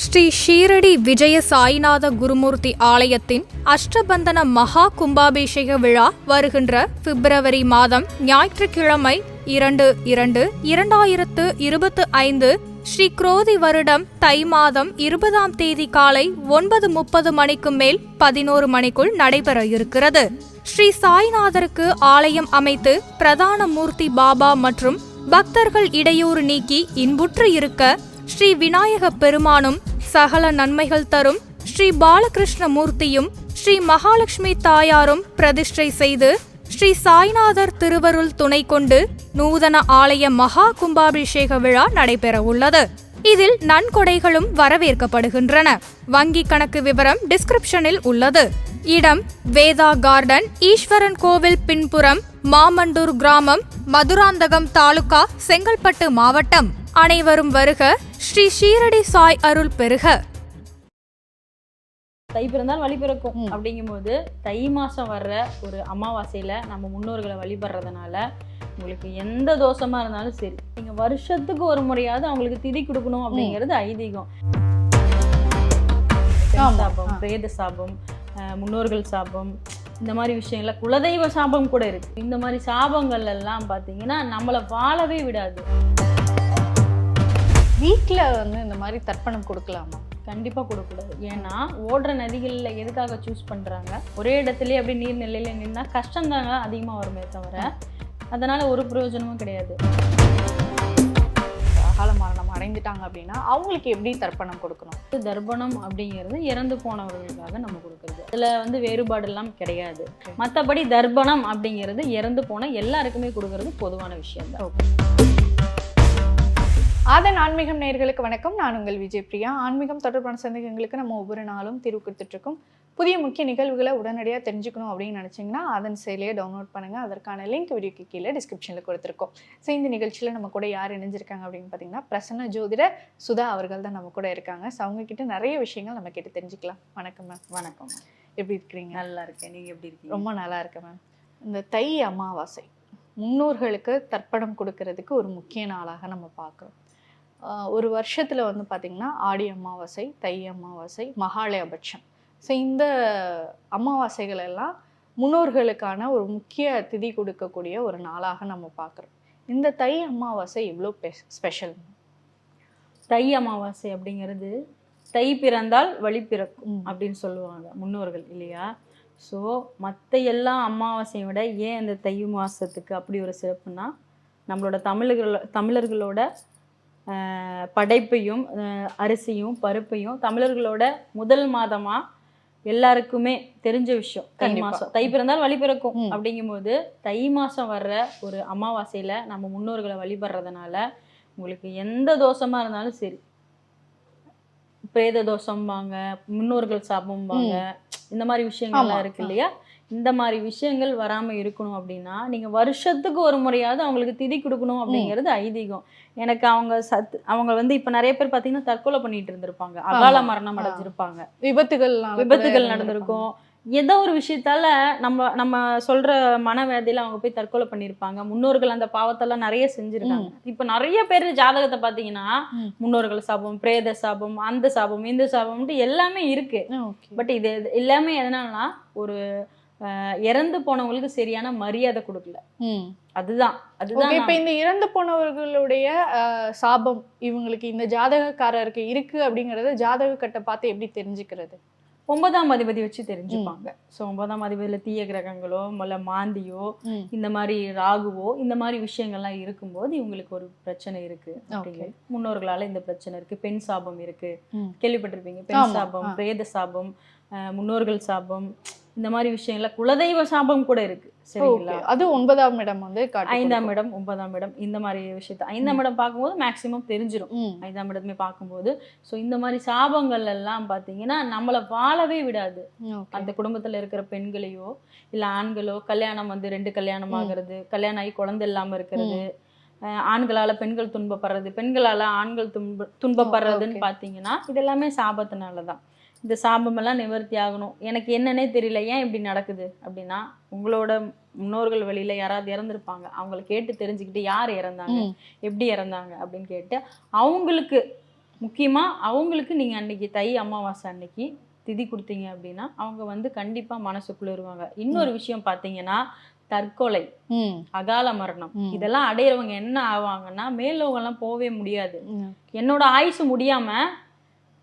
ஸ்ரீ ஷீரடி விஜய சாய்நாத குருமூர்த்தி ஆலயத்தின் அஷ்டபந்தன மகா கும்பாபிஷேக விழா வருகின்ற பிப்ரவரி மாதம் ஞாயிற்றுக்கிழமை 2/2/2025 ஸ்ரீ குரோதி வருடம் தை மாதம் 20ஆம் தேதி காலை 9:30 மணிக்கு மேல் 11 மணிக்குள் நடைபெற இருக்கிறது. ஸ்ரீ சாய்நாதருக்கு ஆலயம் அமைத்து பிரதான மூர்த்தி பாபா மற்றும் பக்தர்கள் இடையூறு நீக்கி இன்புற்று இருக்க ஸ்ரீ விநாயக பெருமானும் சகல நன்மைகள் தரும் ஸ்ரீ பாலகிருஷ்ண மூர்த்தியும் ஸ்ரீ மகாலட்சுமி தாயாரும் பிரதிஷ்டை செய்து ஸ்ரீ சாய்நாதர் திருவருள் துணை கொண்டு நூதன ஆலய மகா கும்பாபிஷேக விழா நடைபெற உள்ளது. இதில் நன்கொடைகளும் வரவேற்கப்படுகின்றன. வங்கி கணக்கு விவரம் டிஸ்கிரிப்ஷனில் உள்ளது. இடம் வேதா கார்டன், ஈஸ்வரன் கோவில் பின்புறம், மாமண்டூர் கிராமம், மதுராந்தகம் தாலுகா, செங்கல்பட்டு மாவட்டம். அனைவரும் வருக. ஸ்ரீ ஷீரடி சாய் அருள் பெருக. தை பிறந்தால் வழி பிறக்கும் அப்படிங்கும்போது தை மாசம் வர்ற ஒரு அமாவாசையில நம்ம முன்னோர்களை வழிபடுறதுனால உங்களுக்கு எந்த தோஷமா இருந்தாலும் சரி, நீங்க வருஷத்துக்கு ஒரு முறையாவது அவங்களுக்கு திதி கொடுக்கணும் அப்படிங்கிறது ஐதீகம். சாபம், பிரேத சாபம், முன்னோர்கள் சாபம், இந்த மாதிரி விஷயங்கள்ல குலதெய்வ சாபம் கூட இருக்கு. இந்த மாதிரி சாபங்கள் எல்லாம் பாத்தீங்கன்னா நம்மளை வாழவே விடாது. வீட்டில் இந்த மாதிரி தர்ப்பணம் கொடுக்கலாமா? கண்டிப்பாக கொடுக்கக்கூடாது. ஏன்னா ஓடுற நதிகளில் எதுக்காக சூஸ் பண்ணுறாங்க, ஒரே இடத்துலயே அப்படி நீர்நிலையில் நின்னா கஷ்டம் தாங்க அதிகமாக வருமே தவிர அதனால ஒரு பிரயோஜனமும் கிடையாது. அகால மரணம் அடைந்துட்டாங்க அப்படின்னா அவங்களுக்கு எப்படி தர்ப்பணம் கொடுக்கணும்? தர்ப்பணம் அப்படிங்கிறது இறந்து போனவர்களுக்காக நம்ம கொடுக்கறது. இதில் வேறுபாடு எல்லாம் கிடையாது. மற்றபடி தர்ப்பணம் அப்படிங்கிறது இறந்து போன எல்லாருக்குமே கொடுக்கறது பொதுவான விஷயம் தான். ஆதன் ஆன்மீகம் நேயர்களுக்கு வணக்கம். நான் உங்கள் விஜய் பிரியா. ஆன்மீகம் தொடர்பான சந்தேகங்களுக்கு நம்ம ஒவ்வொரு நாளும் தீர்வு கொடுத்துட்டு இருக்கோம். புதிய முக்கிய நிகழ்வுகளை உடனடியாக தெரிஞ்சுக்கணும் அப்படின்னு நினச்சிங்கன்னா ஆதன் செயலியை டவுன்லோட் பண்ணுங்கள். அதற்கான லிங்க் வீடியோக்கு கீழே டிஸ்கிரிப்ஷனில் கொடுத்துருக்கோம். ஸோ இந்த நிகழ்ச்சியில் நம்ம கூட யார் இணைஞ்சிருக்காங்க அப்படின்னு பார்த்தீங்கன்னா பிரசன்ன ஜோதிடர் சுதா அவர்கள் தான் நம்ம கூட இருக்காங்க. ஸோ அவங்கக்கிட்ட நிறைய விஷயங்கள் நம்ம கேட்டு தெரிஞ்சுக்கலாம். வணக்கம் மேம். வணக்கம். எப்படி இருக்கிறீங்க? நல்லா இருக்கேன். நீங்கள் எப்படி இருக்கீங்க? ரொம்ப நல்லா இருக்கேன் மேம். இந்த தை அமாவாசை முன்னோர்களுக்கு தர்ப்பணம் கொடுக்கறதுக்கு ஒரு முக்கிய நாளாக நம்ம பார்க்குறோம். ஒரு வருஷத்தில் பார்த்திங்கன்னா ஆடி அமாவாசை, தை அமாவாசை, மகாலயபட்சம். ஸோ இந்த அமாவாசைகள் எல்லாம் முன்னோர்களுக்கான ஒரு முக்கிய திதி கொடுக்கக்கூடிய ஒரு நாளாக நம்ம பார்க்குறோம். இந்த தை அமாவாசை எவ்வளோ ஸ்பெஷல்? தை அமாவாசை அப்படிங்கிறது தை பிறந்தால் வழி பிறக்கும் அப்படின்னு சொல்லுவாங்க முன்னோர்கள் இல்லையா? ஸோ மற்ற எல்லா அமாவாசையை விட ஏன் இந்த தை மாதத்துக்கு அப்படி ஒரு சிறப்புனா, நம்மளோட தமிழர்களோட படைப்பையும் அரிசியும் பருப்பையும் தமிழர்களோட முதல் மாதமா எல்லாருக்குமே தெரிஞ்ச விஷயம். தை மாசம் தை பிறந்தால் வழி பிறக்கும் அப்படிங்கும்போது தை மாசம் வர்ற ஒரு அமாவாசையில நம்ம முன்னோர்களை வழிபடுறதுனால உங்களுக்கு எந்த தோஷமா இருந்தாலும் சரி, பிரேத தோஷம்பாங்க, முன்னோர்கள் சாபம்பாங்க, இந்த மாதிரி விஷயங்கள்லாம் இருக்கு இல்லையா? இந்த மாதிரி விஷயங்கள் வராமல் இருக்கணும் அப்படின்னா நீங்கள் வருஷத்துக்கு ஒரு முறையாவது அவங்களுக்கு திதி கொடுக்கணும் அப்படிங்கிறது ஐதீகம். எனக்கு அவங்க இப்போ நிறைய பேர் பார்த்தீங்கன்னா தற்கொலை பண்ணிட்டு இருந்திருப்பாங்க, அகால மரணம் அடைஞ்சிருப்பாங்க, விபத்துகள் நடந்திருக்கும். ஏதோ ஒரு விஷயத்தால நம்ம சொல்ற மனவேதையில அவங்க போய் தற்கொலை பண்ணியிருப்பாங்க. முன்னோர்கள் அந்த பாவத்தெல்லாம் நிறைய செஞ்சிருக்காங்க. இப்ப நிறைய பேர் ஜாதகத்தை பாத்தீங்கன்னா முன்னோர்கள் சாபம், பிரேத சாபம், அந்த சாபம், இந்த சாபம்ட்டு எல்லாமே இருக்கு. பட் இது எல்லாமே எதனாலனா ஒரு இறந்து போனவங்களுக்கு சரியான மரியாதை கொடுக்கல. அதுதான் இப்ப இந்த இறந்து போனவர்களுடைய சாபம் இவங்களுக்கு இந்த ஜாதகக்காரருக்கு இருக்கு அப்படிங்கறது ஜாதக கட்டை பார்த்து எப்படி தெரிஞ்சுக்கிறது? 9ஆம் அதிபதி வச்சு தெரிஞ்சுப்பாங்க. ஸோ 9ஆம் அதிபதியில தீய கிரகங்களோ இல்ல மாந்தியோ இந்த மாதிரி ராகுவோ இந்த மாதிரி விஷயங்கள்லாம் இருக்கும்போது இவங்களுக்கு ஒரு பிரச்சனை இருக்கு அப்படிங்கிற முன்னோர்களால இந்த பிரச்சனை இருக்கு. பெண் சாபம் இருக்கு, கேள்விப்பட்டிருப்பீங்க. பெண் சாபம், பிரேத சாபம், முன்னோர்கள் சாபம், இந்த மாதிரி விஷயங்கள்ல குலதெய்வ சாபம் கூட இருக்கு. சரிங்களா? அது 9ஆம் இடம் 5ஆம் இடம் 9ஆம் இடம் இந்த மாதிரி விஷயத்த 5ஆம் இடம் பார்க்கும்போது மேக்சிமம் தெரிஞ்சிடும். 5ஆம் இடமே பார்க்கும்போது ஸோ இந்த மாதிரி சாபங்கள் எல்லாம் பார்த்தீங்கன்னா நம்மளை வாழவே விடாது. அந்த குடும்பத்துல இருக்கிற பெண்களையோ இல்ல ஆண்களோ கல்யாணம் 2 கல்யாணம் ஆகிறது, கல்யாணம் ஆகி குழந்தை இல்லாம இருக்கிறது, ஆண்களால பெண்கள் துன்பப்படுறது, பெண்களால ஆண்கள் துன்பப்படுறதுன்னு பார்த்தீங்கன்னா இது எல்லாமே சாபத்தினாலதான். இந்த சாபமெல்லாம் நிவர்த்தி ஆகணும். எனக்கு என்னன்னே தெரியல, ஏன் இப்படி நடக்குது அப்படின்னா, உங்களோட முன்னோர்கள் வழியில யாராவது இறந்துருப்பாங்க, அவங்கள கேட்டு தெரிஞ்சுக்கிட்டு யார் இறந்தாங்க, எப்படி இறந்தாங்க அப்படின்னு கேட்டு அவங்களுக்கு முக்கியமா அவங்களுக்கு நீங்க அன்னைக்கு தை அமாவாசை அன்னைக்கு திதி கொடுத்தீங்க அப்படின்னா அவங்க வந்து கண்டிப்பா மனசுக்குள்ள இருவாங்க. இன்னொரு விஷயம் பாத்தீங்கன்னா தற்கொலை, அகால மரணம் இதெல்லாம் அடையிறவங்க என்ன ஆவாங்கன்னா மேலோகம் எல்லாம் போவே முடியாது. என்னோட ஆயுசு முடியாம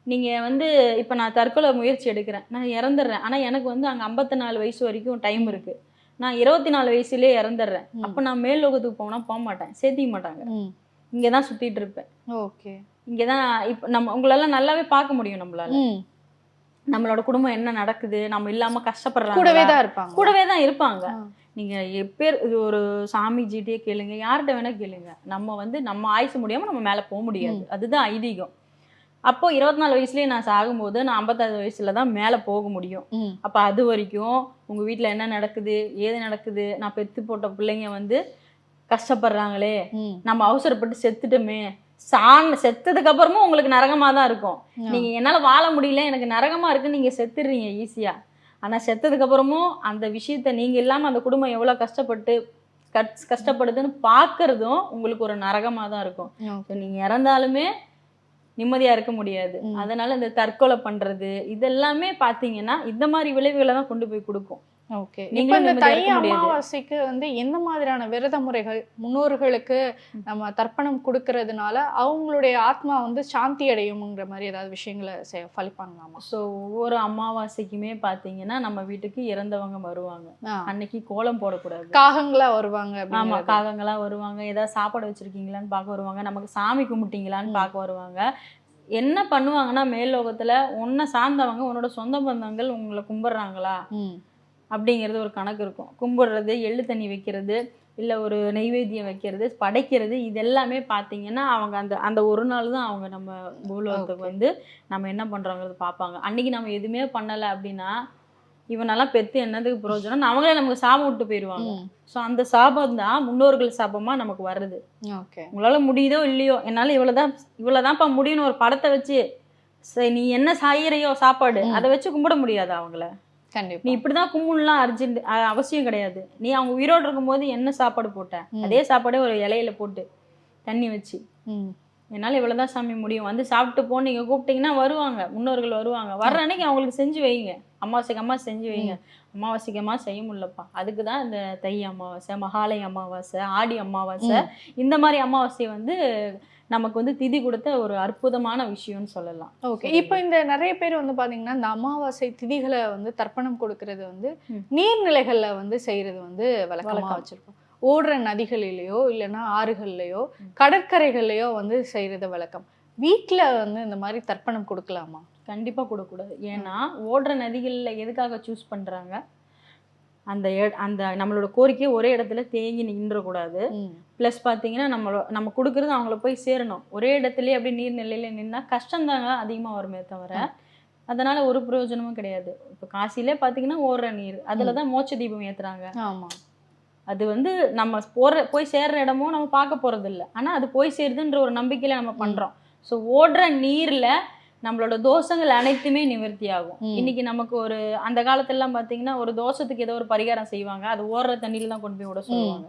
நீங்க வந்து இப்ப நான் தற்கொலை முயற்சி எடுக்கிறேன், நான் இறந்துடுறேன். ஆனா எனக்கு வந்து அங்க 54 வயசு வரைக்கும் டைம் இருக்கு. நான் 24 வயசுலயே இறந்துடுறேன். அப்ப நான் மேல்லோகத்துக்கு போனா போக மாட்டேன், சேர்த்திக்க மாட்டாங்க. இங்கதான் சுத்திட்டு இருப்பேன். ஓகே, இங்கதான் இப்ப நம்ம உங்களெல்லாம் நல்லாவே பார்க்க முடியும். நம்மளோட குடும்பம் என்ன நடக்குது, நம்ம இல்லாம கஷ்டப்படுறாங்க, கூடவே தான் இருப்பாங்க. நீங்க எப்பேர் இது ஒரு சாமிஜிட்டே கேளுங்க, யார்கிட்ட வேணா கேளுங்க, நம்ம வந்து நம்ம ஆயுசு முடியாம நம்ம மேல போக முடியாது. அதுதான் ஐதீகம். அப்போ 24 வயசுலயே நான் சாகும்போது நான் 56 வயசுல தான் மேல போக முடியும். அப்ப அது வரைக்கும் உங்க வீட்டுல என்ன நடக்குது, ஏது நடக்குது, நான் பெத்து போட்ட பிள்ளைங்க வந்து கஷ்டப்படுறாங்களே, நம்ம அவசரப்பட்டு செத்துட்டோமே, செத்ததுக்கு அப்புறமும் உங்களுக்கு நரகமா தான் இருக்கும். நீங்க என்னால வாழ முடியல, எனக்கு நரகமா இருக்குன்னு நீங்க செத்துடுறீங்க ஈஸியா. ஆனா செத்ததுக்கு அப்புறமும் அந்த விஷயத்த நீங்க இல்லாம அந்த குடும்பம் எவ்வளவு கஷ்டப்படுதுன்னு பாக்குறதும் உங்களுக்கு ஒரு நரகமா தான் இருக்கும். நீங்க இறந்தாலுமே நிம்மதியா இருக்க முடியாது. அதனால இந்த தற்கொலை பண்றது இதெல்லாமே பாத்தீங்கன்னா இந்த மாதிரி விளைவுகளை தான் கொண்டு போய் கொடுக்கும். ஓகே, இப்போ இந்த தை அமாவாசைக்கு வந்து எந்த மாதிரியான விரத முறைகள், முன்னோர்களுக்கு நம்ம தர்ப்பணம் கொடுக்கறதுனால அவங்களுடைய ஆத்மா வந்து சாந்தி அடையும்ங்கிற மாதிரி ஏதாவது விஷயங்களை ஃபாலோ பண்ணலாமா? ஸோ ஒவ்வொரு அமாவாசைக்குமே பாத்தீங்கன்னா நம்ம வீட்டுக்கு இறந்தவங்க வருவாங்க. அன்னைக்கு கோலம் போடக்கூடாது, காகங்களா வருவாங்க. ஆமா, காகங்களா வருவாங்க. ஏதாவது சாப்பாடு வச்சிருக்கீங்களான்னு பார்க்க வருவாங்க, நமக்கு சாமி கும்பிட்டீங்களான்னு பார்க்க வருவாங்க. என்ன பண்ணுவாங்கன்னா மேல்லோகத்துல உன்னை சார்ந்தவங்க, உன்னோட சொந்த பந்தங்கள் உங்களை கும்பிடுறாங்களா அப்படிங்கிறது ஒரு கணக்கு இருக்கும். கும்பிடுறது, எள்ளு தண்ணி வைக்கிறது, இல்லை ஒரு நெய்வேத்தியம் வைக்கிறது, படைக்கிறது, இது எல்லாமே பார்த்தீங்கன்னா அவங்க அந்த அந்த ஒரு நாள் தான் அவங்க நம்ம பூலோகத்துக்கு வந்து நம்ம என்ன பண்ணுறோங்கிறது பார்ப்பாங்க. அன்னைக்கு நம்ம எதுவுமே பண்ணலை அப்படின்னா இவனெல்லாம் பெற்று என்னதுக்கு பிரயோஜனம், அவங்களே நமக்கு சாபம் விட்டு போயிடுவாங்க. ஸோ அந்த சாபம் தான் முன்னோர்கள் சாபமாக நமக்கு வருது. உங்களால் முடியுதோ இல்லையோ, என்னால் இவ்வளோதான்ப்பா முடியும்னு ஒரு படத்தை வச்சு நீ என்ன சாயிறையோ சாப்பாடு அதை வச்சு கும்பிட முடியாது அவங்கள. நீ இப்படிதான் கும்பிடலாம் அர்ஜென்ட் அவசியம் கிடையாது. நீ அவங்க உயிரோடு இருக்கும்போது என்ன சாப்பாடு போட்ட அதே சாப்பாடே ஒரு இலையில போட்டு தண்ணி வச்சு என்னால இவ்வளவுதான் சாமி முடியும் வந்து சாப்பிட்டு போ நீங்க கூப்பிட்டீங்கன்னா வருவாங்க, முன்னோர்கள் வருவாங்க. வர்ற அன்னைக்கு அவங்களுக்கு செஞ்சு வைங்க, அமாவாசைக்கு அம்மா செஞ்சு வைங்க. அமாவாசைக்கு அம்மா செய்ய முடியலப்பா, அதுக்குதான் இந்த தை அமாவாசை, மகாலய அமாவாசை, ஆடி அமாவாசை, இந்த மாதிரி அமாவாசை வந்து நமக்கு வந்து திதி கொடுத்த ஒரு அற்புதமான விஷயம்னு சொல்லலாம். ஓகே, இப்போ இந்த நிறைய பேர் வந்து பாத்தீங்கன்னா இந்த அமாவாசை திதிகளை வந்து தர்ப்பணம் கொடுக்கறது வந்து நீர்நிலைகள்ல வந்து செய்யறது வந்து வழக்கமா வச்சிருக்கோம். ஓடுற நதிகளிலேயோ இல்லைன்னா ஆறுகள்லையோ கடற்கரைகள்லையோ வந்து செய்யறது வழக்கம். வீட்டுல வந்து இந்த மாதிரி தர்ப்பணம் கொடுக்கலாமா? கண்டிப்பா கொடுக்கக்கூடாது. ஏன்னா ஓடுற நதிகள்ல எதுக்காக சூஸ் பண்றாங்க, அந்த அந்த நம்மளோட கோரிக்கையை ஒரே இடத்துல தேங்கி நின்றக்கூடாது. ப்ளஸ் பார்த்தீங்கன்னா நம்ம கொடுக்குறது அவங்கள போய் சேரணும். ஒரே இடத்துலயே அப்படி நீர்நிலையில நின்னா கஷ்டம்தாங்க அதிகமாக வருமே தவிர அதனால ஒரு பிரயோஜனமும் கிடையாது. இப்போ காசிலே பார்த்தீங்கன்னா ஓடுற நீர், அதில் தான் மோட்ச தீபம் ஏற்றுறாங்க. ஆமாம், அது வந்து நம்ம போய் சேர்ற இடமும் நம்ம பார்க்க போகிறது இல்லை, ஆனால் அது போய் சேருதுன்ற ஒரு நம்பிக்கையில நம்ம பண்ணுறோம். ஸோ ஓடுற நீரில் நம்மளோட தோஷங்கள் அனைத்துமே நிவர்த்தி ஆகும். இன்னைக்கு நமக்கு ஒரு அந்த காலத்துலலாம் பார்த்தீங்கன்னா ஒரு தோஷத்துக்கு ஏதோ ஒரு பரிகாரம் செய்வாங்க, அது ஓடுற தண்ணியில தான் கொண்டு போய் விட சொல்லுவாங்க.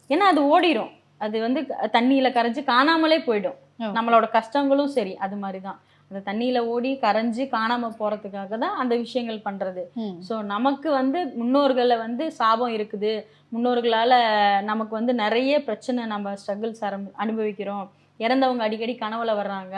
ஏன்னா அது ஓடிடும், அது வந்து தண்ணியில கரைஞ்சு காணாமலே போயிடும். நம்மளோட கஷ்டங்களும் சரி அது மாதிரிதான், அந்த தண்ணியில ஓடி கரைஞ்சு காணாம போறதுக்காக தான் அந்த விஷயங்கள் பண்றது. ஸோ நமக்கு வந்து முன்னோர்களை வந்து சாபம் இருக்குது, முன்னோர்களால நமக்கு வந்து நிறைய பிரச்சனை, நம்ம ஸ்ட்ரகிள்ஸ் அனுபவிக்கிறோம். இறந்தவங்க அடிக்கடி கனவுல வர்றாங்க,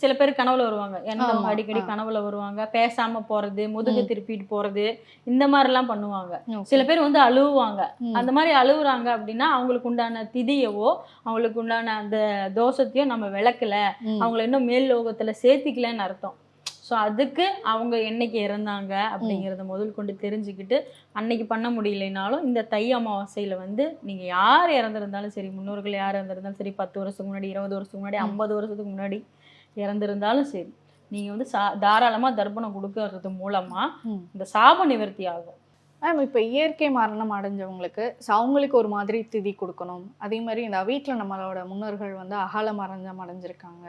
சில பேர் கனவுல வருவாங்க, இறந்தவங்க அடிக்கடி கனவுல வருவாங்க, பேசாம போறது, முதுகு திருப்பிட்டு போறது, இந்த மாதிரி எல்லாம் பண்ணுவாங்க. சில பேர் வந்து அழுவாங்க. அந்த மாதிரி அழுவுறாங்க அப்படின்னா அவங்களுக்கு உண்டான திதியவோ அவங்களுக்கு உண்டான அந்த தோஷத்தையோ நம்ம விளக்கல, அவங்களை இன்னும் மேல் லோகத்துல சேர்த்திக்கலன்னு அர்த்தம். ஸோ அதுக்கு அவங்க என்னைக்கு இறந்தாங்க அப்படிங்கிறத முதல் கொண்டு தெரிஞ்சுக்கிட்டு அன்னைக்கு பண்ண முடியலைனாலும் இந்த தை அமாவாசையில வந்து நீங்க யார் இறந்திருந்தாலும் சரி, முன்னோர்கள் யார் இறந்திருந்தாலும் சரி, 10 வருஷத்துக்கு முன்னாடி, 20 வருஷத்துக்கு முன்னாடி, 50 வருஷத்துக்கு முன்னாடி இறந்திருந்தாலும் சரி, நீங்க வந்து தாராளமா தர்ப்பணம் கொடுக்கறது மூலமா இந்த சாப நிவர்த்தி ஆகும். மேம், இப்போ இயற்கை மரணம் அடைஞ்சவங்களுக்கு அவங்களுக்கு ஒரு மாதிரி திதி கொடுக்கணும். அதே மாதிரி இந்த வீட்டில் நம்மளோட முன்னோர்கள் வந்து அகால மரணம் அடைஞ்சிருக்காங்க,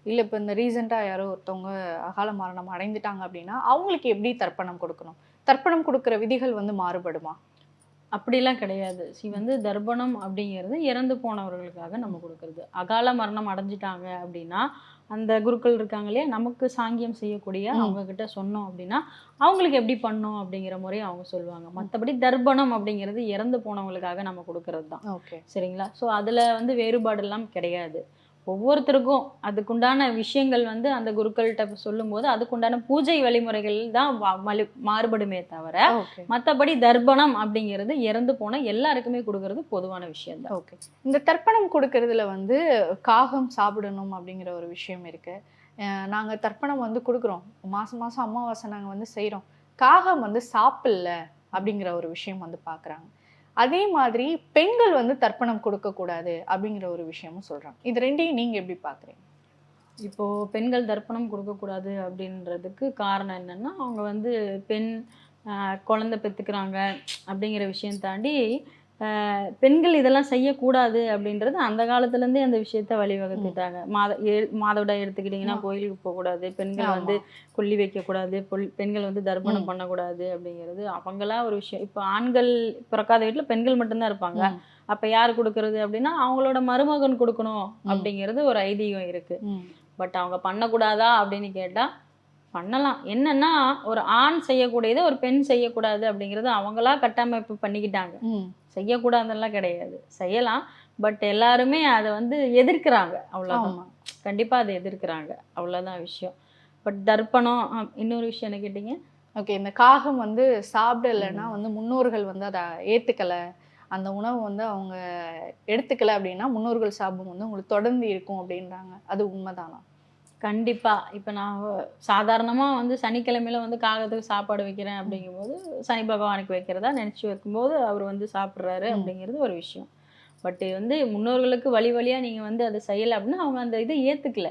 இல்லை இப்போ இந்த ரீசெண்டாக யாரோ ஒருத்தவங்க அகால மரணம் அடைந்துட்டாங்க அப்படின்னா அவங்களுக்கு எப்படி தர்ப்பணம் கொடுக்கணும்? தர்ப்பணம் கொடுக்குற விதிகள் வந்து மாறுபடுமா? அப்படிலாம் கிடையாது. வந்து தர்ப்பணம் அப்படிங்கிறது இறந்து போனவர்களுக்காக நம்ம கொடுக்கறது. அகால மரணம் அடைஞ்சிட்டாங்க அப்படின்னா அந்த குருக்கள் இருக்காங்க இல்லையா, நமக்கு சாங்கியம் செய்யக்கூடிய அவங்க கிட்ட சொன்னோம் அப்படின்னா அவங்களுக்கு எப்படி பண்ணோம் அப்படிங்கிற முறையை அவங்க சொல்லுவாங்க. மற்றபடி தர்ப்பணம் அப்படிங்கிறது இறந்து போனவங்களுக்காக நம்ம கொடுக்கறது தான். ஓகே, சரிங்களா? ஸோ அதில் வந்து வேறுபாடு எல்லாம் கிடையாது. ஒவ்வொருத்தருக்கும் அதுக்குண்டான விஷயங்கள் வந்து அந்த குருக்கள்கிட்ட சொல்லும்போது அதுக்குண்டான பூஜை வழிமுறைகள் தான் மாறுபடுமே தவிர ஓகே, மற்றபடி தர்ப்பணம் அப்படிங்கிறது இறந்து போன எல்லாருக்குமே கொடுக்கறது பொதுவான விஷயம் தான். ஓகே. இந்த தர்ப்பணம் கொடுக்கறதுல வந்து காகம் சாப்பிடணும் அப்படிங்கிற ஒரு விஷயம் இருக்கு. நாங்க தர்ப்பணம் வந்து கொடுக்குறோம், மாசம் மாசம் அமாவாசை நாங்க வந்து செய்றோம், காகம் வந்து சாப்பிடல அப்படிங்கிற ஒரு விஷயம் வந்து பாக்குறாங்க. அதே மாதிரி பெண்கள் வந்து தர்ப்பணம் கொடுக்க கூடாது அப்படிங்கிற ஒரு விஷயமும் சொல்றாங்க. இது ரெண்டையும் நீங்க எப்படி பாக்குறீங்க? இப்போ பெண்கள் தர்ப்பணம் கொடுக்கக்கூடாது அப்படின்றதுக்கு காரணம் என்னன்னா, அவங்க வந்து பெண் குழந்தை பெற்றுக்கிறாங்க அப்படிங்கிற விஷயம் தாண்டி பெண்கள் இதெல்லாம் செய்யக்கூடாது அப்படின்றது அந்த காலத்துலேருந்தே அந்த விஷயத்த வழிவகுத்துட்டாங்க. மாதவிடாய் எடுத்துக்கிட்டிங்கன்னா கோயிலுக்கு போகக்கூடாது, பெண்கள் வந்து கொல்லி வைக்கக்கூடாது, பெண்கள் வந்து தர்ப்பணம் பண்ணக்கூடாது அப்படிங்கிறது அவங்களா ஒரு விஷயம். இப்போ ஆண்கள் பிறக்காத வீட்டில் பெண்கள் மட்டும்தான் இருப்பாங்க. அப்போ யார் கொடுக்கறது அப்படின்னா அவங்களோட மருமகன் கொடுக்கணும் அப்படிங்கிறது ஒரு ஐதீகம் இருக்கு. பட் அவங்க பண்ணக்கூடாதா அப்படின்னு கேட்டால் பண்ணலாம். என்னன்னா ஒரு ஆண் செய்யக்கூடியதை ஒரு பெண் செய்யக்கூடாது அப்படிங்கிறது அவங்களா கட்டமைப்பு பண்ணிக்கிட்டாங்க. செய்யக்கூடாதுலாம் கிடையாது, செய்யலாம். பட் எல்லாருமே அதை வந்து எதிர்க்கிறாங்க, அவ்வளோதான். கண்டிப்பாக அதை எதிர்க்கிறாங்க, அவ்வளோதான் விஷயம். பட் தர்ப்பணம் இன்னொரு விஷயம் என்ன கேட்டீங்க? ஓகே, இந்த காகம் வந்து சாப்பிடலைன்னா வந்து முன்னோர்கள் வந்து அதை ஏற்றுக்கலை, அந்த உணவு வந்து அவங்க எடுத்துக்கலை அப்படின்னா முன்னோர்கள் சாபம் வந்து உங்களுக்கு தொடர்ந்து இருக்கும் அப்படின்றாங்க. அது உண்மைதானா? கண்டிப்பா. இப்போ நான் சாதாரணமாக வந்து சனிக்கிழமையில வந்து காகத்துக்கு சாப்பாடு வைக்கிறேன் அப்படிங்கும்போது சனி பகவானுக்கு வைக்கிறதா நினச்சி வைக்கும்போது அவர் வந்து சாப்பிட்றாரு அப்படிங்கிறது ஒரு விஷயம். பட் வந்து முன்னோர்களுக்கு வழி வழியாக நீங்கள் வந்து அதை செய்யலை அப்படின்னா அவங்க அந்த இதை ஏற்றுக்கல.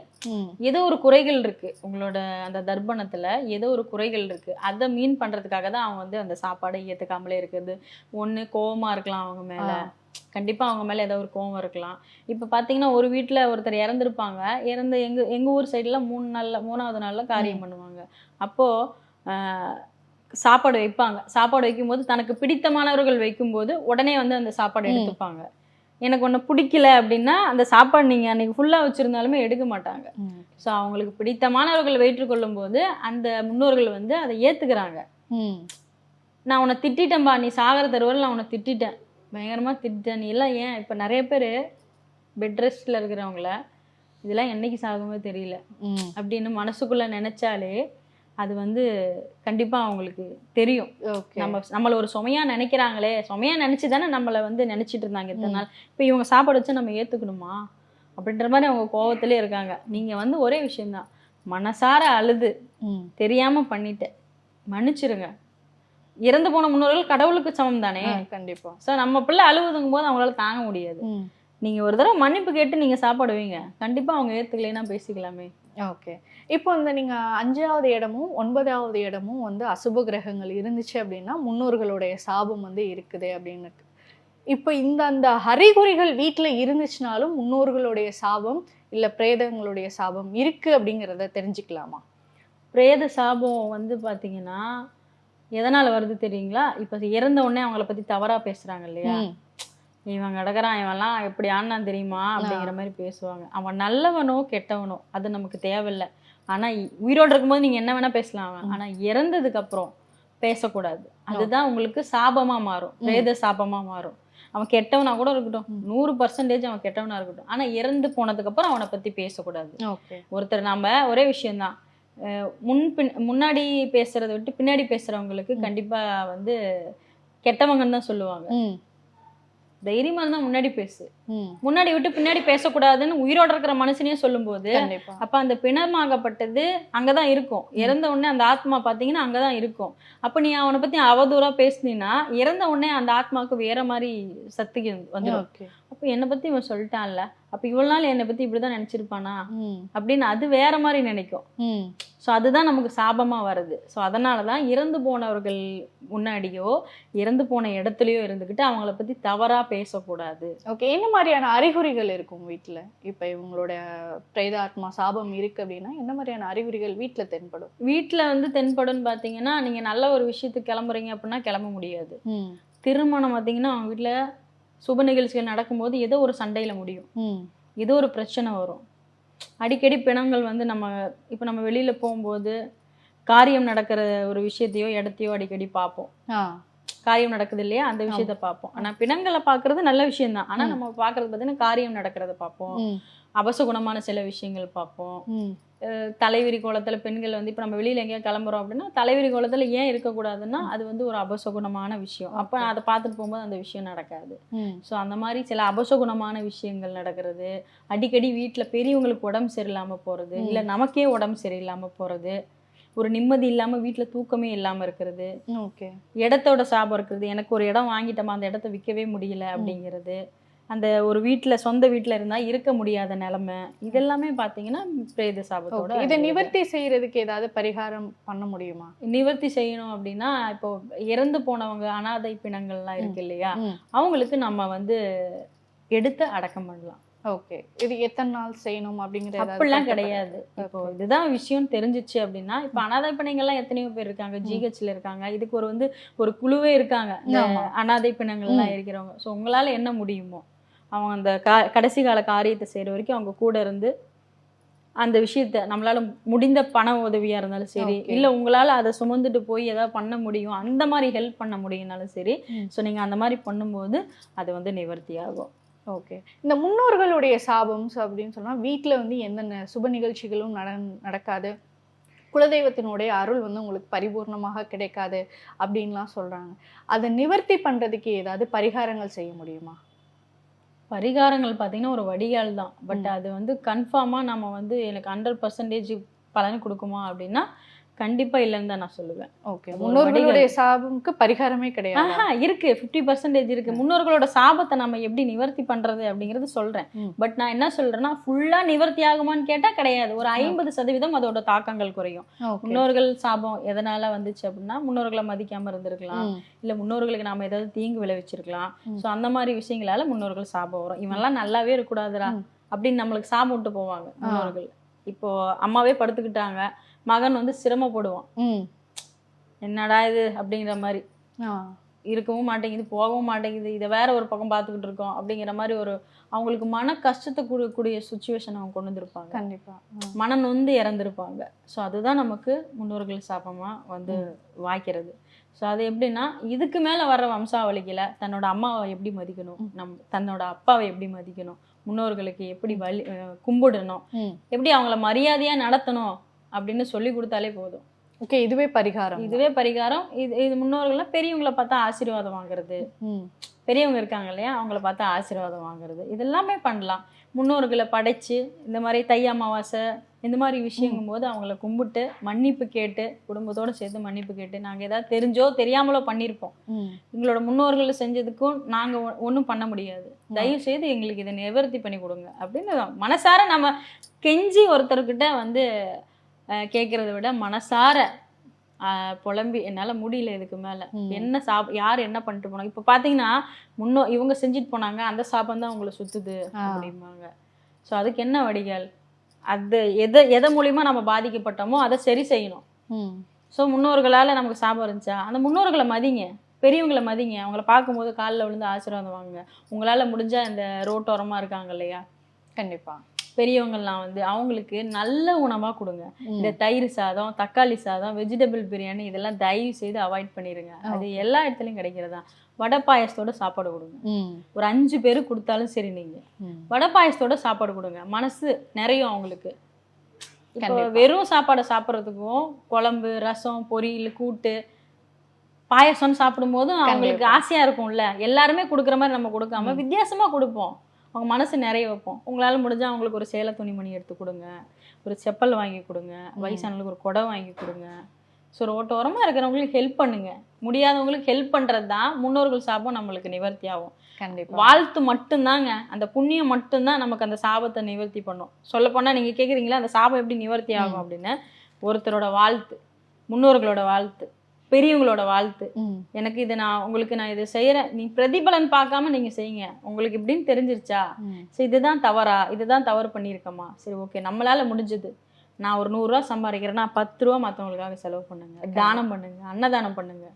ஏதோ ஒரு குறைகள் இருக்குது உங்களோட அந்த தர்ப்பணத்தில், ஏதோ ஒரு குறைகள் இருக்குது. அதை மீன் பண்ணுறதுக்காக தான் அவங்க வந்து அந்த சாப்பாடை ஏற்றுக்காமலே இருக்குது. ஒன்று கோவமாக இருக்கலாம் அவங்க மேலே, கண்டிப்பாக அவங்க மேலே ஏதோ ஒரு கோவம் இருக்கலாம். இப்போ பார்த்தீங்கன்னா ஒரு வீட்டில் ஒருத்தர் இறந்துருப்பாங்க, இறந்து எங்கள் ஊர் சைடில் 3வது நாளில் காரியம் பண்ணுவாங்க. அப்போது சாப்பாடு வைப்பாங்க. சாப்பாடு வைக்கும்போது தனக்கு பிடித்தமானவர்கள் வைக்கும்போது உடனே வந்து அந்த சாப்பாடு எடுத்துப்பாங்க. எனக்கு ஒன்று பிடிக்கல அப்படின்னா அந்த சாப்பாடு நீங்கள் அன்றைக்கி ஃபுல்லாக வச்சுருந்தாலுமே எடுக்க மாட்டாங்க. ஸோ அவங்களுக்கு பிடித்தமானவர்கள் ஏற்றுக்கொள்ளும் போது அந்த முன்னோர்கள் வந்து அதை ஏற்றுக்கிறாங்க. நான் உன்னை திட்டேன்பா, நீ சாகர தருவாயில் நான் உன்னை திட்டேன், பயங்கரமாக திட்டேன், நீ எல்லாம் ஏன். இப்போ நிறைய பேர் பெட் ரெஸ்ட்டில் இருக்கிறவங்கள இதெல்லாம் என்னைக்கு சாகுமே தெரியல அப்படின்னு மனசுக்குள்ளே நினச்சாலே அது வந்து கண்டிப்பாக அவங்களுக்கு தெரியும். நம்மளை ஒரு சுமையாக நினைக்கிறாங்களே, சுமையாக நினச்சி தானே நம்மளை வந்து நினச்சிட்டு இருந்தாங்க இத்தனை நாள். இப்போ இவங்க சாப்பாடு வச்சு நம்ம ஏற்றுக்கணுமா அப்படின்ற மாதிரி அவங்க கோவத்திலே இருக்காங்க. நீங்கள் வந்து ஒரே விஷயம்தான், மனசார அழுது தெரியாமல் பண்ணிட்டேன் மன்னிச்சிருங்க. இறந்து போன முன்னோர்கள் கடவுளுக்கு சமம் தானே. கண்டிப்பா. ஸோ நம்ம பிள்ளை அழுவுதுங்கும் போது அவங்களால தாங்க முடியாது. நீங்கள் ஒரு தடவை மன்னிப்பு கேட்டு நீங்கள் சாப்பாடு வைங்க, கண்டிப்பாக அவங்க ஏற்றுக்கலைன்னா பேசிக்கலாமே. ஓகே, இப்போ இந்த நீங்கள் 5வது இடமும் 9வது இடமும் வந்து அசுப கிரகங்கள் இருந்துச்சு அப்படின்னா முன்னோர்களுடைய சாபம் வந்து இருக்குது அப்படின்னு. இப்போ அந்த அறிகுறிகள் வீட்டில் இருந்துச்சுனாலும் முன்னோர்களுடைய சாபம் இல்லை பிரேதங்களுடைய சாபம் இருக்குது அப்படிங்கிறத தெரிஞ்சுக்கலாமா? பிரேத சாபம் வந்து பார்த்தீங்கன்னா எதனால் வருது தெரியுங்களா? இப்போ இறந்த உடனே அவங்கள பற்றி தவறாக பேசுகிறாங்க இல்லையா, இவன் கிடக்குறான், இவன்லாம் எப்படி ஆனான் தெரியுமா அப்படிங்கிற மாதிரி பேசுவாங்க. அவன் நல்லவனோ கெட்டவனோ அது நமக்கு தேவையில்லை. ஆனால் உயிரோடு இருக்கும்போது நீங்கள் என்ன வேணால் பேசலாம், ஆனால் இறந்ததுக்கு அப்புறம் பேசக்கூடாது. அதுதான் உங்களுக்கு சாபமாக மாறும், பிரேத சாபமாக மாறும். அவன் கெட்டவனா கூட இருக்கட்டும், 100% அவன் கெட்டவனா இருக்கட்டும், ஆனால் இறந்து போனதுக்கு அப்புறம் அவனை பற்றி பேசக்கூடாது. ஒருத்தர் நம்ம ஒரே விஷயம்தான், முன்னாடி பேசுறதை விட்டு பின்னாடி பேசுறவங்களுக்கு கண்டிப்பா வந்து கெட்டவங்கன்னு தான் சொல்லுவாங்க. தைரியமா இருந்தா முன்னாடி பேசு, முன்னாடி விட்டு பின்னாடி பேசக்கூடாதுன்னு உயிரோட இருக்கிற மனுஷனே சொல்லும் போது அப்ப அந்த பிணமாகப்பட்டது அங்கதான் இருக்கும். இறந்த உடனே அந்த ஆத்மா பாத்தீங்கன்னா அங்கதான் இருக்கும். அப்ப நீ அவனை பத்தி அவதூறா பேசுனீன்னா இறந்த உடனே அந்த ஆத்மாவுக்கு வேற மாதிரி சக்தி வந்துடும். அப்ப என்னை பத்தி இவன் சொல்லிட்டான்ல, அப்ப இவ்வளவு நாள் என்னை பத்தி இப்படிதான் நினைச்சிருப்பானா அப்படின்னு அது வேற மாதிரி நினைக்கும். ஸோ அதுதான் நமக்கு சாபமா வருது. ஸோ அதனாலதான் இறந்து போனவர்கள் முன்னாடியோ இறந்து போன இடத்துலயோ இருந்துகிட்டு அவங்கள பத்தி தவறா பேசக்கூடாது. ஓகே, என்ன மாதிரியான அறிகுறிகள் இருக்கும் வீட்டுல? இப்ப இவங்களோட பிரேதாத்மா சாபம் இருக்கு அப்படின்னா என்ன மாதிரியான அறிகுறிகள் வீட்டுல தென்படும்? வீட்டுல வந்து தென்படும் பாத்தீங்கன்னா, நீங்க நல்ல ஒரு விஷயத்துக்கு கிளம்புறீங்க அப்படின்னா கிளம்ப முடியாது. திருமணம் பாத்தீங்கன்னா அவங்க வீட்டுல சுப நிகழ்ச்சிகள் நடக்கும்போது ஏதோ ஒரு சண்டையில முடியும், ஏதோ ஒரு பிரச்சனை வரும். அடிக்கடி பிணங்கள் வந்து இப்போ நம்ம வெளியில போகும்போது காரியம் நடக்கிற ஒரு விஷயத்தையோ இடத்தையோ அடிக்கடி பார்ப்போம். காரியம் நடக்குது இல்லையா, அந்த விஷயத்த பார்ப்போம். ஆனா பிணங்களை பார்க்கறது நல்ல விஷயம் தான். ஆனா நம்ம பார்க்கறது பார்த்தீங்கன்னா காரியம் நடக்கிறத பார்ப்போம், அபசகுணமான சில விஷயங்கள் பார்ப்போம். தலைவிரி கோலத்துல பெண்கள் வந்து இப்போ நம்ம வெளியில எங்கேயா கிளம்புறோம் அப்படின்னா தலைவிரி கோலத்துல ஏன் இருக்கக்கூடாதுன்னா அது வந்து ஒரு அபசகுணமான விஷயம். அப்ப அதை பார்த்துட்டு போகும்போது அந்த விஷயம் நடக்காது. ஸோ அந்த மாதிரி சில அபசகுணமான விஷயங்கள் நடக்கிறது, அடிக்கடி வீட்டுல பெரியவங்களுக்கு உடம்பு சரியில்லாம போறது, இல்ல நமக்கே உடம்பு சரியில்லாம போறது, ஒரு நிம்மதி இல்லாம வீட்டுல தூக்கமே இல்லாம இருக்கிறது, இடத்தோட சாபம் இருக்கிறது, எனக்கு ஒரு இடம் வாங்கிட்டோமா அந்த இடத்த விற்கவே முடியல அப்படிங்கிறது, அந்த ஒரு வீட்டுல சொந்த வீட்டுல இருந்தா இருக்க முடியாத நிலைமை, இதெல்லாமே பாத்தீங்கன்னா பிரேத சாபத்தோட. இதை நிவர்த்தி செய்யறதுக்கு ஏதாவது பரிகாரம் பண்ண முடியுமா? நிவர்த்தி செய்யணும் அப்படின்னா இப்போ இறந்து போனவங்க அனாதை பிணங்கள்லாம் இருக்கு இல்லையா, அவங்களுக்கு நம்ம வந்து எடுத்து அடக்கம் பண்ணலாம். ஓகே, இது எத்தனை நாள் செய்யணும் அப்படிங்கிறது அப்படிலாம் கிடையாது. இப்போ இதுதான் விஷயம் தெரிஞ்சிச்சு அப்படின்னா, இப்ப அனாதை பிணங்கள்லாம் எத்தனையோ பேர் இருக்காங்க, ஜிஹெச்ல இருக்காங்க, இதுக்கு ஒரு குழுவே இருக்காங்க அனாதை பிணங்கள்லாம் இருக்கிறவங்க. ஸோ உங்களால என்ன முடியுமோ அவங்க அந்த கடைசி கால காரியத்தை செய்யற வரைக்கும் அவங்க கூட இருந்து அந்த விஷயத்த நம்மளால முடிந்த பண உதவியா இருந்தாலும் சரி, இல்ல உங்களால அதை சுமந்துட்டு போய் ஏதாவது பண்ண முடியும் அந்த மாதிரி ஹெல்ப் பண்ண முடியும்னாலும் சரி, ஸோ நீங்க அந்த மாதிரி பண்ணும்போது அது வந்து நிவர்த்தி ஆகும். ஓகே, இந்த முன்னோர்களுடைய சாபம் அப்படின்னு சொன்னா வீட்டுல வந்து எந்தெந்த சுப நிகழ்ச்சிகளும் நடக்காது, குலதெய்வத்தினுடைய அருள் வந்து உங்களுக்கு பரிபூர்ணமாக கிடைக்காது அப்படின்லாம் சொல்றாங்க. அதை நிவர்த்தி பண்றதுக்கு ஏதாவது பரிகாரங்கள் செய்ய முடியுமா? பரிகாரங்கள் பார்த்தீங்கன்னா ஒரு வடிகால் தான். பட் அது வந்து கன்ஃபார்மாக நம்ம வந்து எனக்கு 100% பலன் கொடுக்குமா அப்படின்னா கண்டிப்பா இல்லைன்னு தான் நான் சொல்லுவேன். ஓகே, முன்னோர்களுடைய சாபம்க்கு பரிகாரமே கிடையாது. இருக்கு, 50% இருக்கு. முன்னோர்களோட சாபத்தை நம்ம எப்படி நிவர்த்தி பண்றது அப்படிங்கறது சொல்றேன். பட் நான் என்ன சொல்றேன்னா ஃபுல்லா நிவர்த்தி ஆகுமான்னு கேட்டா கிடையாது. ஒரு 50% அதோட தாக்கங்கள் குறையும். முன்னோர்கள் சாபம் எதனால வந்துச்சு அப்படின்னா முன்னோர்களை மதிக்காம இருந்திருக்கலாம், இல்ல முன்னோர்களுக்கு நாம ஏதாவது தீங்கு விளைவிச்சிருக்கலாம். ஸோ அந்த மாதிரி விஷயங்களால முன்னோர்கள் சாபம் வரும். இவெல்லாம் நல்லாவே இருக்கக்கூடாதுரா அப்படின்னு நம்மளுக்கு சாபம் விட்டு போவாங்க முன்னோர்கள். இப்போ அம்மாவே படுத்துக்கிட்டாங்க, மகன் வந்து சிரமப்படுவான், என்னடா இது அப்படிங்கிற மாதிரி, இருக்கவும் மாட்டேங்குது போகவும் மாட்டேங்குது, இதை வேற ஒரு பக்கம் பார்த்துக்கிட்டு இருக்கோம் அப்படிங்கிற மாதிரி ஒரு அவங்களுக்கு மன கஷ்டத்தை கூடிய சுச்சுவேஷன் அவங்க கொண்டு வந்திருப்பாங்க. கண்டிப்பா மன நொந்து இறந்துருப்பாங்க. ஸோ அதுதான் நமக்கு முன்னோர்கள் சாபமா வந்து வாய்க்கிறது. ஸோ அது எப்படின்னா இதுக்கு மேல வர்ற வம்சாவளிகளை தன்னோட அம்மாவை எப்படி மதிக்கணும், தன்னோட அப்பாவை எப்படி மதிக்கணும், முன்னோர்களுக்கு எப்படி கும்பிடணும், எப்படி அவங்கள மரியாதையா நடத்தணும் அப்படின்னு சொல்லி கொடுத்தாலே போதும். ஓகே, இதுவே பரிகாரம். இது முன்னோர்கள்லாம் பெரியவங்களை பார்த்தா ஆசீர்வாதம் வாங்குறது, பெரியவங்க இருக்காங்க இல்லையா அவங்கள பார்த்தா ஆசீர்வாதம் வாங்குறது, இதெல்லாமே பண்ணலாம். முன்னோர்களை படைச்சு இந்த மாதிரி தை அமாவாசை இந்த மாதிரி விஷயங்கும் போது அவங்கள கும்பிட்டு மன்னிப்பு கேட்டு குடும்பத்தோடு சேர்த்து மன்னிப்பு கேட்டு, நாங்கள் ஏதாவது தெரிஞ்சோ தெரியாமலோ பண்ணியிருப்போம், எங்களோட முன்னோர்கள் செஞ்சதுக்கும் நாங்கள் ஒன்றும் பண்ண முடியாது, தயவு செய்து எங்களுக்கு இதை நிவர்த்தி பண்ணி கொடுங்க அப்படின்னு மனசார நம்ம கெஞ்சி ஒருத்தர்கிட்ட வந்து கேட்கறத விட மனசார புலம்பி என்னால முடியல இதுக்கு மேல என்ன யார் என்ன பண்ணிட்டு போனாங்க, இப்ப பாத்தீங்கன்னா இவங்க செஞ்சுட்டு போனாங்க அந்த சாபம் தான் உங்களை சுத்துது அப்படிம்பாங்க. ஸோ அதுக்கு என்ன வடிகால், அது எதை மூலியமா நம்ம பாதிக்கப்பட்டோமோ அதை சரி செய்யணும். ஸோ முன்னோர்களால நமக்கு சாபம் இருந்துச்சா அந்த முன்னோர்களை மதிங்க, பெரியவங்களை மதிங்க, அவங்கள பார்க்கும்போது காலில் விழுந்து ஆசீர்வாதம் வாங்குங்க. உங்களால முடிஞ்சா இந்த ரோட்டோரமா இருக்காங்க இல்லையா, கண்டிப்பா பெரியவங்கள்லாம் வந்து அவங்களுக்கு நல்ல உணவா கொடுங்க. இந்த தயிர் சாதம், தக்காளி சாதம், வெஜிடபிள் பிரியாணி இதெல்லாம் தயவு செய்து அவாய்ட் பண்ணிடுங்க. அது எல்லா இடத்துலயும் கிடைக்கிறதா. வடை பாயசத்தோட சாப்பாடு கொடுங்க. ஒரு 5 பேருக்கு கொடுத்தாலும் சரி, நீங்க வடை பாயசத்தோட சாப்பாடு கொடுங்க, மனசு நிறையும் அவங்களுக்கு. இப்போ வெறும் சாப்பாடை சாப்பிட்றதுக்கும் குழம்பு ரசம் பொரியல் கூட்டு பாயசம் சாப்பிடும் போதும் அவங்களுக்கு ஆசையா இருக்கும்ல. எல்லாருமே கொடுக்குற மாதிரி நம்ம கொடுக்காம வித்தியாசமா கொடுப்போம், அவங்க மனசு நிறைய வைப்போம். உங்களால் முடிஞ்சால் அவங்களுக்கு ஒரு சேலை துணிமணி எடுத்து கொடுங்க, ஒரு செப்பல் வாங்கி கொடுங்க, வயசானவங்களுக்கு ஒரு குடை வாங்கி கொடுங்க. ஸோ ரோட்டோரமாக இருக்கிறவங்களுக்கு ஹெல்ப் பண்ணுங்க. முடியாதவங்களுக்கு ஹெல்ப் பண்ணுறது தான் முன்னோர்கள் சாபம் நம்மளுக்கு நிவர்த்தி ஆகும். கண்டிப்பாக வாழ்த்து மட்டும்தாங்க, அந்த புண்ணியம் மட்டும்தான் நமக்கு அந்த சாபத்தை நிவர்த்தி பண்ணும். சொல்லப்போனால் நீங்கள் கேட்குறீங்களா அந்த சாபம் எப்படி நிவர்த்தி ஆகும் அப்படின்னு, ஒருத்தரோட வாழ்த்து, முன்னோர்களோட வாழ்த்து, பெரியவங்களோட வாழ்த்து, எனக்கு இதை நான் இதை செய்யறேன், நீ பிரதிபலன் பார்க்காம நீங்க செய்யுங்க, உங்களுக்கு இப்படின்னு தெரிஞ்சிருச்சா, சரி இதுதான் தவறா, இதுதான் தவறு பண்ணியிருக்கமா, சரி ஓகே நம்மளால முடிஞ்சது, நான் ஒரு 100 ரூபா சம்பாதிக்கிறேன்னா 10 ரூபா மற்றவங்களுக்காக செலவு பண்ணுங்க, தானம் பண்ணுங்க, அன்னதானம் பண்ணுங்க,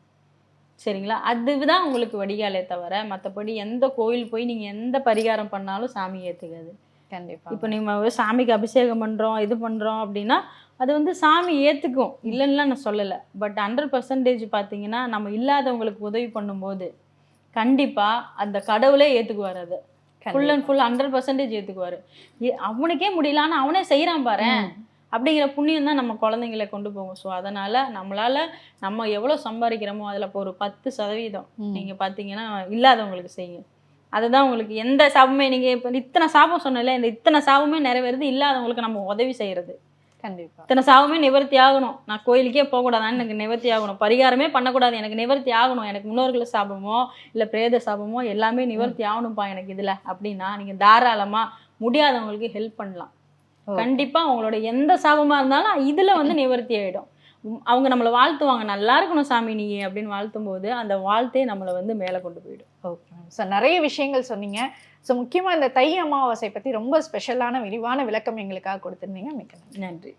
சரிங்களா. அதுதான் உங்களுக்கு வடிகாலே தவிர மற்றபடி எந்த கோயில் போய் நீங்க எந்த பரிகாரம் பண்ணாலும் சாமி ஏத்துக்காது. கண்டிப்பா. இப்போ நம்ம சாமிக்கு அபிஷேகம் பண்ணுறோம் இது பண்ணுறோம் அப்படின்னா அது வந்து சாமி ஏற்றுக்கும், இல்லைன்னா நான் சொல்லலை. பட் 100% பார்த்தீங்கன்னா நம்ம இல்லாதவங்களுக்கு உதவி பண்ணும்போது கண்டிப்பாக அந்த கடவுளே ஏற்றுக்குவார். அது ஃபுல் அண்ட் ஃபுல் 100% ஏற்றுக்குவார். அவனுக்கே முடியலான்னு அவனே செய்கிறான் பாரு அப்படிங்கிற புண்ணியம் தான் நம்ம குழந்தைங்களை கொண்டு போகும். ஸோ அதனால் நம்ம எவ்வளோ சம்பாதிக்கிறோமோ அதில் இப்போ ஒரு 10% நீங்கள் பார்த்தீங்கன்னா இல்லாதவங்களுக்கு செய்யுங்க. அதுதான் உங்களுக்கு எந்த சாபமே, நீங்கள் இப்போ இத்தனை சாபம் சொன்னல, இந்த இத்தனை சாபமே நிறைவேறுது இல்லாதவங்களுக்கு நம்ம உதவி செய்கிறது. கண்டிப்பா. இத்தனை சாபமே நிவர்த்தி ஆகணும். நான் கோயிலுக்கே போகக்கூடாதான்னு எனக்கு நிவர்த்தி ஆகணும், பரிகாரமே பண்ணக்கூடாது எனக்கு நிவர்த்தி ஆகணும், எனக்கு முன்னோர்கள் சாபமோ இல்லை பிரேத சாபமோ எல்லாமே நிவர்த்தி ஆகணும்ப்பா எனக்கு இதில் அப்படின்னா நீங்கள் தாராளமாக முடியாதவங்களுக்கு ஹெல்ப் பண்ணலாம். கண்டிப்பாக உங்களோட எந்த சாபமாக இருந்தாலும் இதில் வந்து நிவர்த்தி ஆகிடும். அவங்க நம்மளை வாழ்த்துவாங்க, நல்லா இருக்கணும் சாமி நீ அப்படின்னு வாழ்த்தும் போது அந்த வாழ்த்தே நம்மளை வந்து மேலே கொண்டு போயிடும். Okay ma'am. ஸோ நிறைய விஷயங்கள் சொன்னீங்க. ஸோ முக்கியமாக இந்த தை அமாவாசை பற்றி ரொம்ப ஸ்பெஷலான விரிவான விளக்கம் எங்களுக்காக கொடுத்துருந்தீங்க. மிக்க நன்றி. நன்றி.